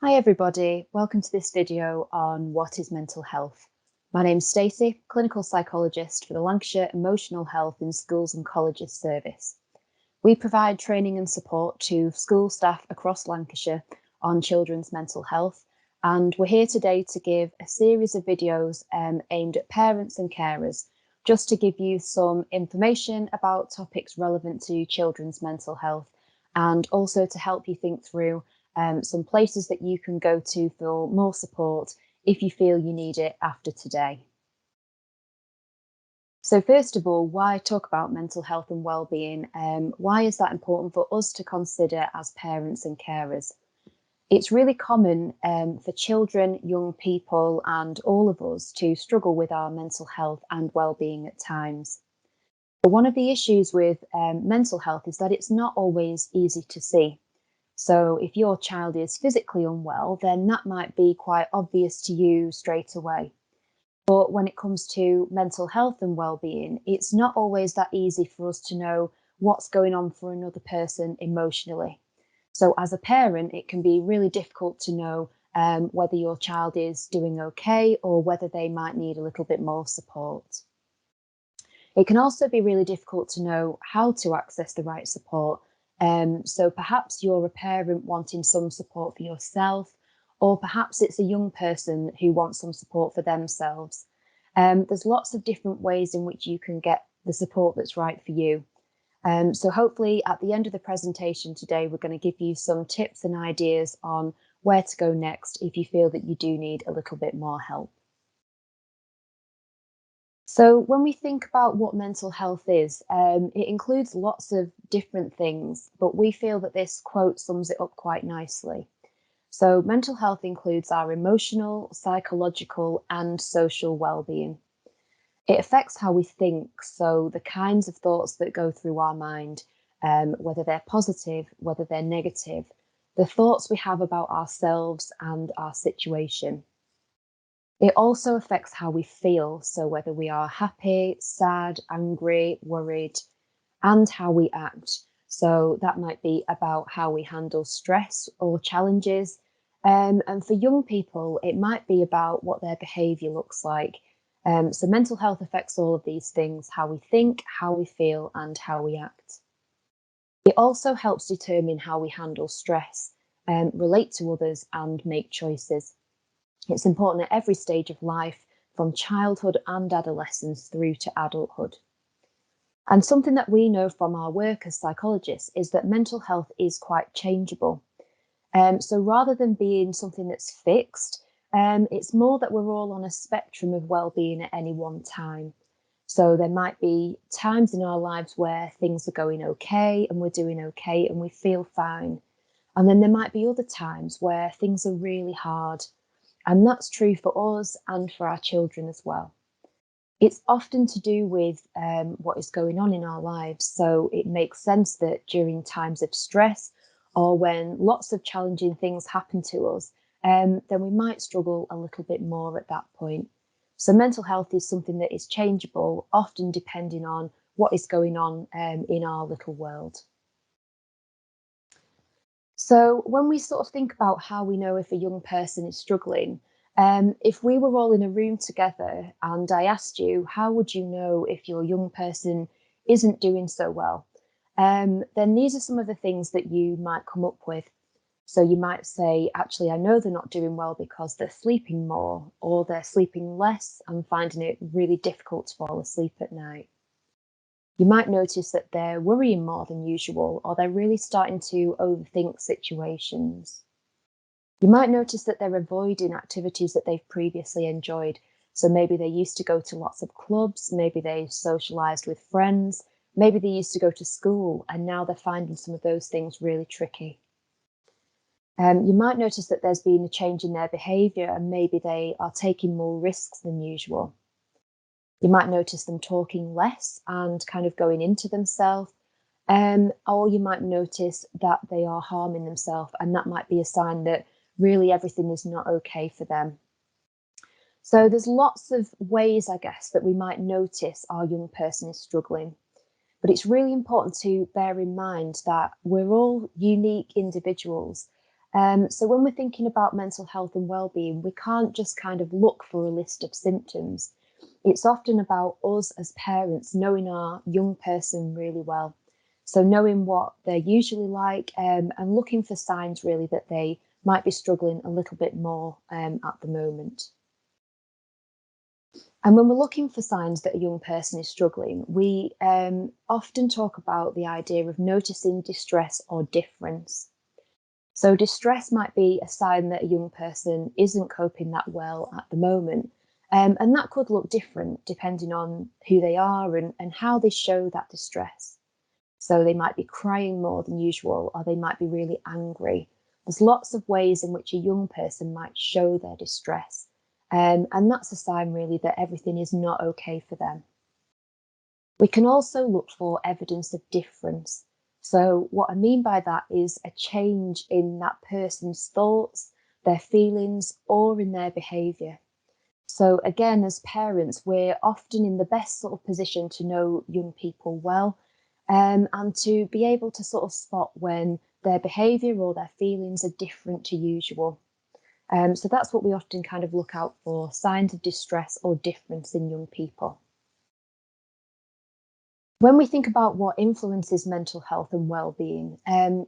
Hi everybody, welcome to this video on what is mental health. My name's Stacey, clinical psychologist for the Lancashire Emotional Health in Schools and Colleges service. We provide training and support to school staff across Lancashire on children's mental health, and we're here today to give a series of videos aimed at parents and carers, just to give you some information about topics relevant to children's mental health, and also to help you think through some places that you can go to for more support if you feel you need it after today. So first of all, why talk about mental health and well-being? Why is that important for us to consider as parents and carers? It's really common for children, young people, and all of us to struggle with our mental health and well-being at times. But one of the issues with mental health is that it's not always easy to see. So if your child is physically unwell, then that might be quite obvious to you straight away. But when it comes to mental health and well-being, it's not always that easy for us to know what's going on for another person emotionally. So as a parent, it can be really difficult to know whether your child is doing okay or whether they might need a little bit more support. It can also be really difficult to know how to access the right support. So perhaps you're a parent wanting some support for yourself, or perhaps it's a young person who wants some support for themselves. There's lots of different ways in which you can get the support that's right for you. So hopefully at the end of the presentation today, we're going to give you some tips and ideas on where to go next if you feel that you do need a little bit more help. So when we think about what mental health is, it includes lots of different things, but we feel that this quote sums it up quite nicely. So mental health includes our emotional, psychological, and social well-being. It affects how we think, so the kinds of thoughts that go through our mind, whether they're positive, whether they're negative, the thoughts we have about ourselves and our situation. It also affects how we feel, so whether we are happy, sad, angry, worried, and how we act. So that might be about how we handle stress or challenges. And for young people, it might be about what their behaviour looks like. So mental health affects all of these things: how we think, how we feel, and how we act. It also helps determine how we handle stress, relate to others, and make choices. It's important at every stage of life, from childhood and adolescence through to adulthood. And something that we know from our work as psychologists is that mental health is quite changeable. So rather than being something that's fixed, it's more that we're all on a spectrum of well-being at any one time. So there might be times in our lives where things are going okay and we're doing okay and we feel fine. And then there might be other times where things are really hard. And that's true for us and for our children as well. It's often to do with what is going on in our lives. So it makes sense that during times of stress or when lots of challenging things happen to us, then we might struggle a little bit more at that point. So mental health is something that is changeable, often depending on what is going on in our little world. So when we sort of think about how we know if a young person is struggling, if we were all in a room together and I asked you, how would you know if your young person isn't doing so well? Then these are some of the things that you might come up with. So you might say, actually, I know they're not doing well because they're sleeping more, or they're sleeping less and finding it really difficult to fall asleep at night. You might notice that they're worrying more than usual, or they're really starting to overthink situations. You might notice that they're avoiding activities that they've previously enjoyed. So maybe they used to go to lots of clubs, maybe they socialised with friends, maybe they used to go to school, and now they're finding some of those things really tricky. You might notice that there's been a change in their behaviour, and maybe they are taking more risks than usual. You might notice them talking less and kind of going into themselves, or you might notice that they are harming themselves, and that might be a sign that really everything is not okay for them. So there's lots of ways, I guess, that we might notice our young person is struggling. But it's really important to bear in mind that we're all unique individuals. So when we're thinking about mental health and well-being, we can't just kind of look for a list of symptoms. It's often about us as parents knowing our young person really well. So knowing what they're usually like, and looking for signs really that they might be struggling a little bit more at the moment. And when we're looking for signs that a young person is struggling, we often talk about the idea of noticing distress or difference. So distress might be a sign that a young person isn't coping that well at the moment. And that could look different depending on who they are and how they show that distress. So they might be crying more than usual, or they might be really angry. There's lots of ways in which a young person might show their distress. And that's a sign really that everything is not okay for them. We can also look for evidence of difference. So what I mean by that is a change in that person's thoughts, their feelings, or in their behaviour. So again, as parents, we're often in the best sort of position to know young people well, and to be able to sort of spot when their behaviour or their feelings are different to usual. So that's what we often kind of look out for, signs of distress or difference in young people. When we think about what influences mental health and well-being,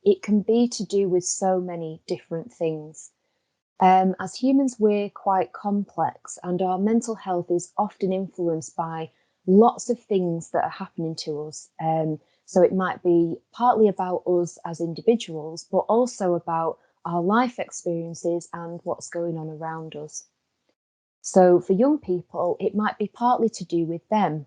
it can be to do with so many different things. As humans, we're quite complex, and our mental health is often influenced by lots of things that are happening to us. So it might be partly about us as individuals, but also about our life experiences and what's going on around us. So for young people, it might be partly to do with them,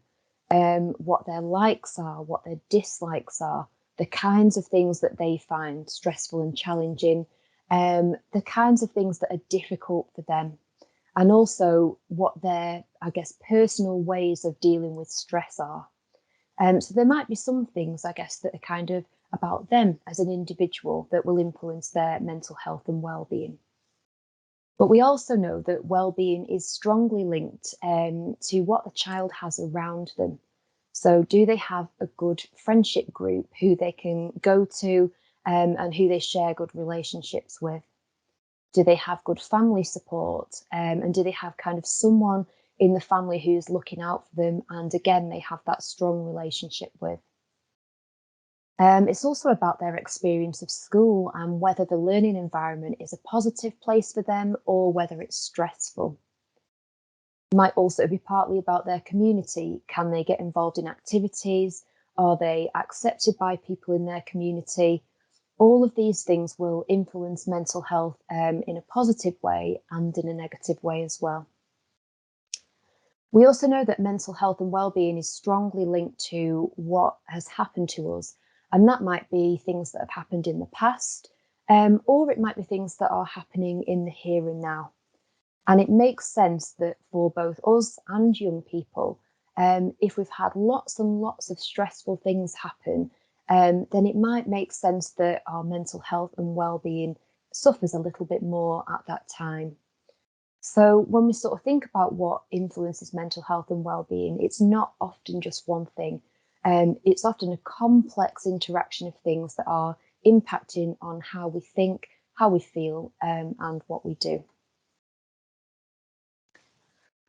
what their likes are, what their dislikes are, the kinds of things that they find stressful and challenging, the kinds of things that are difficult for them, and also what their, I guess, personal ways of dealing with stress are. So there might be some things, I guess, that are kind of about them as an individual that will influence their mental health and well-being. But we also know that well-being is strongly linked to what the child has around them. So do they have a good friendship group who they can go to, and who they share good relationships with? Do they have good family support? And do they have kind of someone in the family who's looking out for them, and again, they have that strong relationship with? It's also about their experience of school and whether the learning environment is a positive place for them or whether it's stressful. It might also be partly about their community. Can they get involved in activities? Are they accepted by people in their community? All of these things will influence mental health in a positive way and in a negative way as well. We also know that mental health and well-being is strongly linked to what has happened to us. And that might be things that have happened in the past, or it might be things that are happening in the here and now. And it makes sense that for both us and young people, if we've had lots and lots of stressful things happen, then it might make sense that our mental health and well-being suffers a little bit more at that time. So when we sort of think about what influences mental health and well-being, it's not often just one thing. It's often a complex interaction of things that are impacting on how we think, how we feel, and what we do.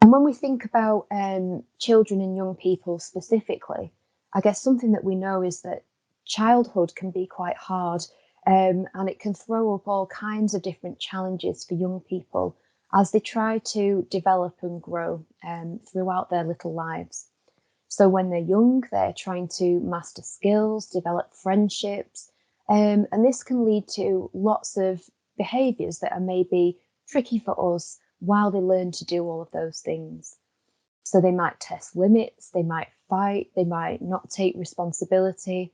And when we think about children and young people specifically, I guess something that we know is that childhood can be quite hard, and it can throw up all kinds of different challenges for young people as they try to develop and grow throughout their little lives. So when they're young, they're trying to master skills, develop friendships, and this can lead to lots of behaviours that are maybe tricky for us while they learn to do all of those things. So they might test limits, they might fight, they might not take responsibility.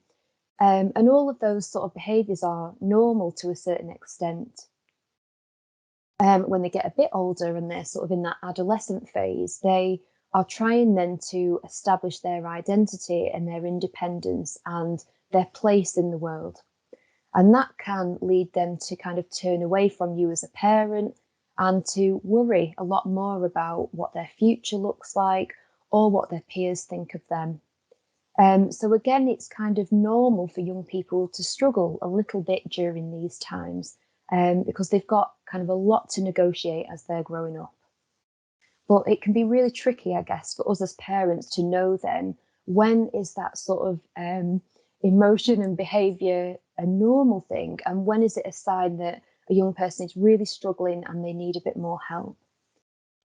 And all of those sort of behaviours are normal to a certain extent. When they get a bit older and they're sort of in that adolescent phase, they are trying then to establish their identity and their independence and their place in the world. And that can lead them to kind of turn away from you as a parent and to worry a lot more about what their future looks like or what their peers think of them. So again, it's kind of normal for young people to struggle a little bit during these times, because they've got kind of a lot to negotiate as they're growing up. But it can be really tricky, I guess, for us as parents to know then when is that sort of emotion and behaviour a normal thing, and when is it a sign that a young person is really struggling and they need a bit more help.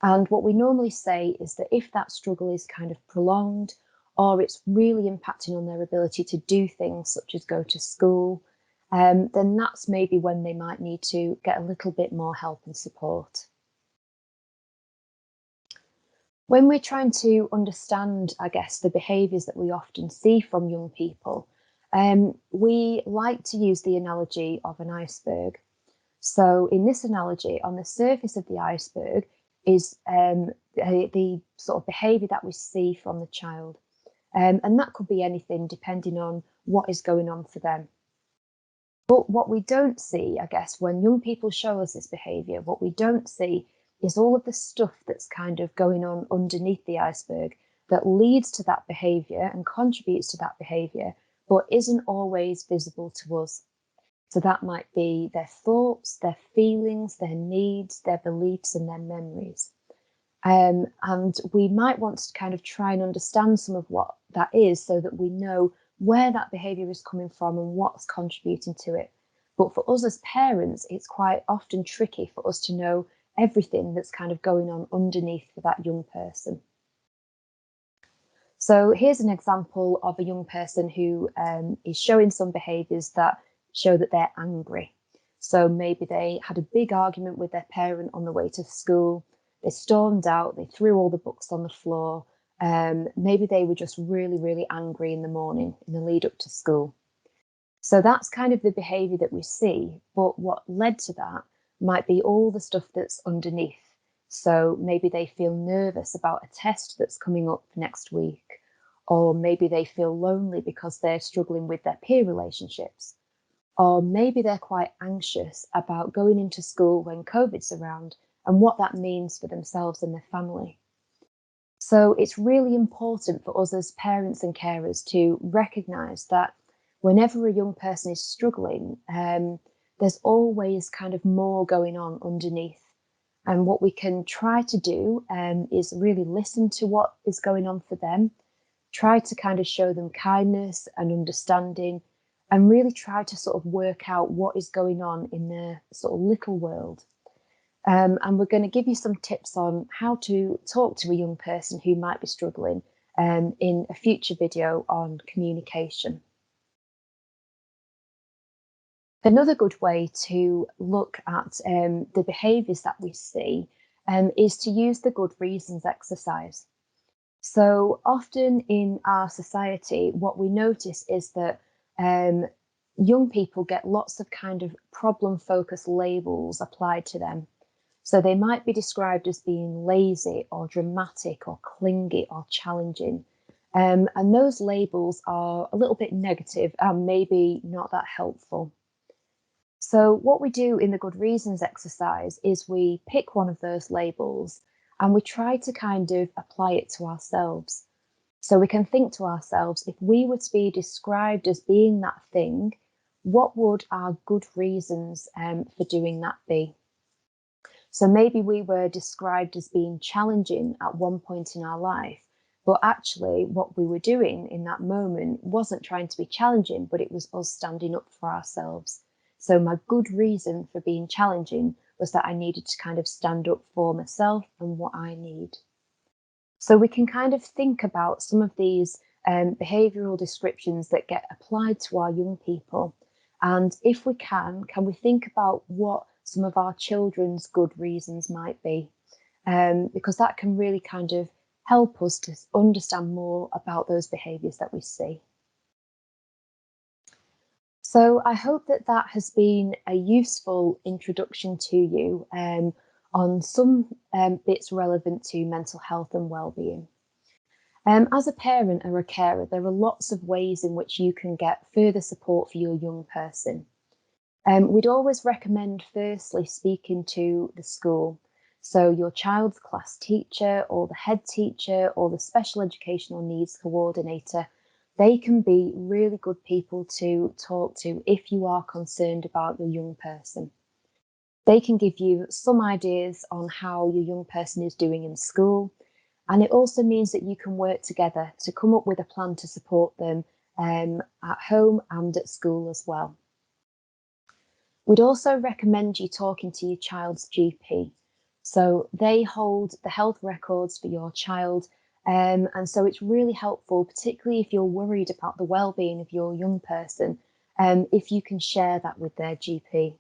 And what we normally say is that if that struggle is kind of prolonged or it's really impacting on their ability to do things such as go to school, then that's maybe when they might need to get a little bit more help and support. When we're trying to understand, I guess, the behaviours that we often see from young people, we like to use the analogy of an iceberg. So in this analogy, on the surface of the iceberg is the sort of behaviour that we see from the child. And that could be anything depending on what is going on for them. But what we don't see, I guess, when young people show us this behaviour, what we don't see is all of the stuff that's kind of going on underneath the iceberg that leads to that behaviour and contributes to that behaviour, but isn't always visible to us. So that might be their thoughts, their feelings, their needs, their beliefs, and their memories. And we might want to kind of try and understand some of what that is so that we know where that behaviour is coming from and what's contributing to it. But for us as parents, it's quite often tricky for us to know everything that's kind of going on underneath for that young person. So here's an example of a young person who is showing some behaviours that show that they're angry. So maybe they had a big argument with their parent on the way to school. They stormed out, they threw all the books on the floor. Maybe they were just really, really angry in the morning in the lead up to school. So that's kind of the behaviour that we see. But what led to that might be all the stuff that's underneath. So maybe they feel nervous about a test that's coming up next week, or maybe they feel lonely because they're struggling with their peer relationships, or maybe they're quite anxious about going into school when COVID's around and what that means for themselves and their family. So it's really important for us as parents and carers to recognise that whenever a young person is struggling, there's always kind of more going on underneath. And what we can try to do is really listen to what is going on for them, try to kind of show them kindness and understanding, and really try to sort of work out what is going on in their sort of little world. And we're going to give you some tips on how to talk to a young person who might be struggling in a future video on communication. Another good way to look at the behaviours that we see is to use the good reasons exercise. So often in our society, what we notice is that young people get lots of kind of problem-focused labels applied to them. So they might be described as being lazy or dramatic or clingy or challenging. And those labels are a little bit negative and maybe not that helpful. So what we do in the good reasons exercise is we pick one of those labels and we try to kind of apply it to ourselves. So we can think to ourselves, if we were to be described as being that thing, what would our good reasons for doing that be? So maybe we were described as being challenging at one point in our life, but actually what we were doing in that moment wasn't trying to be challenging, but it was us standing up for ourselves. So my good reason for being challenging was that I needed to kind of stand up for myself and what I need. So we can kind of think about some of these behavioural descriptions that get applied to our young people. And if we can we think about what some of our children's good reasons might be? Because that can really kind of help us to understand more about those behaviours that we see. So I hope that that has been a useful introduction to you on some bits relevant to mental health and wellbeing. As a parent or a carer, there are lots of ways in which you can get further support for your young person. We'd always recommend firstly speaking to the school. So your child's class teacher or the head teacher or the special educational needs coordinator, they can be really good people to talk to if you are concerned about your young person. They can give you some ideas on how your young person is doing in school, and it also means that you can work together to come up with a plan to support them at home and at school as well. We'd also recommend you talking to your child's GP. So they hold the health records for your child. And so it's really helpful, particularly if you're worried about the well-being of your young person, if you can share that with their GP.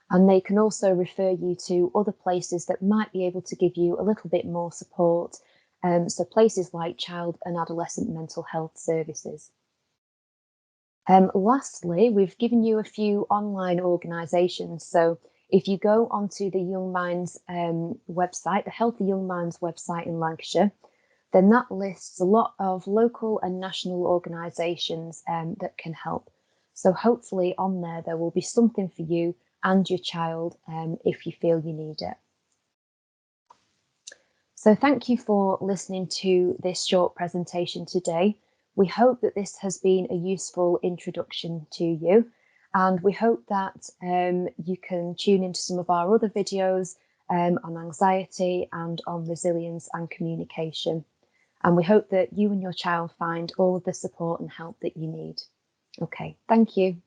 And they can also refer you to other places that might be able to give you a little bit more support. So places like child and adolescent mental health services. Lastly, we've given you a few online organisations. So if you go onto the Young Minds website, the Healthy Young Minds website in Lancashire, then that lists a lot of local and national organisations that can help. So hopefully on there will be something for you and your child if you feel you need it. So thank you for listening to this short presentation today. We hope that this has been a useful introduction to you, and we hope that you can tune into some of our other videos on anxiety and on resilience and communication. And we hope that you and your child find all of the support and help that you need. Okay, thank you.